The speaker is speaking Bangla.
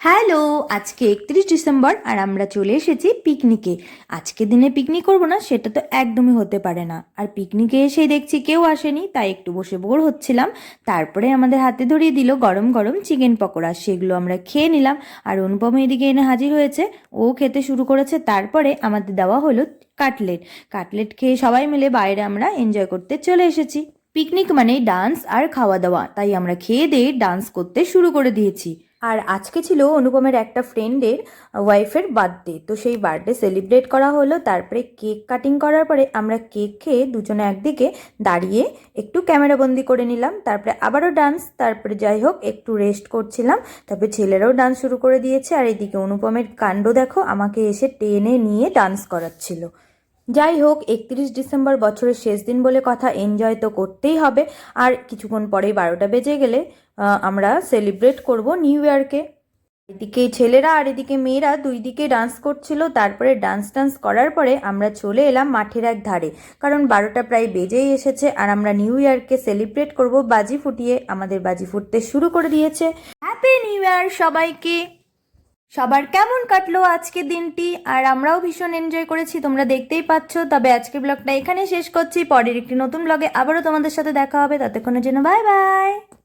হ্যালো, আজকে 31 ডিসেম্বর আর আমরা চলে এসেছি পিকনিকে। আজকে দিনে পিকনিক করব না সেটা তো একদমই হতে পারে না। আর পিকনিকে এসেই দেখছি কেউ আসেনি, তাই একটু বসে বোর হচ্ছিলাম। তারপরে আমাদের হাতে ধরিয়ে দিল গরম গরম চিকেন পকোড়া, সেগুলো আমরা খেয়ে নিলাম। আর অনুপম এদিকে এনে হাজির হয়েছে, ও খেতে শুরু করেছে। তারপরে আমাদের দেওয়া হলো কাটলেট। কাটলেট খেয়ে সবাই মিলে বাইরে আমরা এনজয় করতে চলে এসেছি। পিকনিক মানেই ডান্স আর খাওয়া দাওয়া, তাই আমরা খেয়ে দিয়ে ডান্স করতে শুরু করে দিয়েছি। আর আজকে ছিল অনুপমের একটা ফ্রেন্ডের ওয়াইফের বার্থডে, তো সেই বার্থডে সেলিব্রেট করা হলো। তারপরে কেক কাটিং করার পরে আমরা কেক খেয়ে দুজনে একদিকে দাঁড়িয়ে একটু ক্যামেরাবন্দি করে নিলাম। তারপরে আবারও ডান্স, তারপরে যাই হোক একটু রেস্ট করছিলাম। তারপরে ছেলেরাও ডান্স শুরু করে দিয়েছে। আর এদিকে অনুপমের কাণ্ড দেখো, আমাকে এসে টেনে নিয়ে ডান্স করাচ্ছিল। যাই হোক, 31 ডিসেম্বর বছরের শেষ দিন বলে কথা, এনজয় তো করতেই হবে। আর কিছুক্ষণ পরেই 12টা বেজে গেলে আমরা সেলিব্রেট করব নিউ ইয়ারকে। এদিকে ছেলেরা আর এদিকে মেয়েরা দুই দিকে ডান্স করছিল। তারপরে ডান্স করার পরে আমরা চলে এলাম মাঠের এক ধারে, কারণ 12টা প্রায় বেজেই এসেছে। আর আমরা নিউ ইয়ারকে সেলিব্রেট করব বাজি ফুটিয়ে। আমাদের বাজি ফুটতে শুরু করে দিয়েছে। হ্যাপি নিউ ইয়ার সবাইকে। সবার কেমন কাটলো আজকের দিনটি? আর আমরাও ভীষণ এনজয় করেছি, তোমরা দেখতেই পাচ্ছ। তবে আজকের ব্লগটা এখানে শেষ করছি, পরের একটি নতুন ব্লগে আবারও তোমাদের সাথে দেখা হবে। ততক্ষণের জন্য বাই বাই।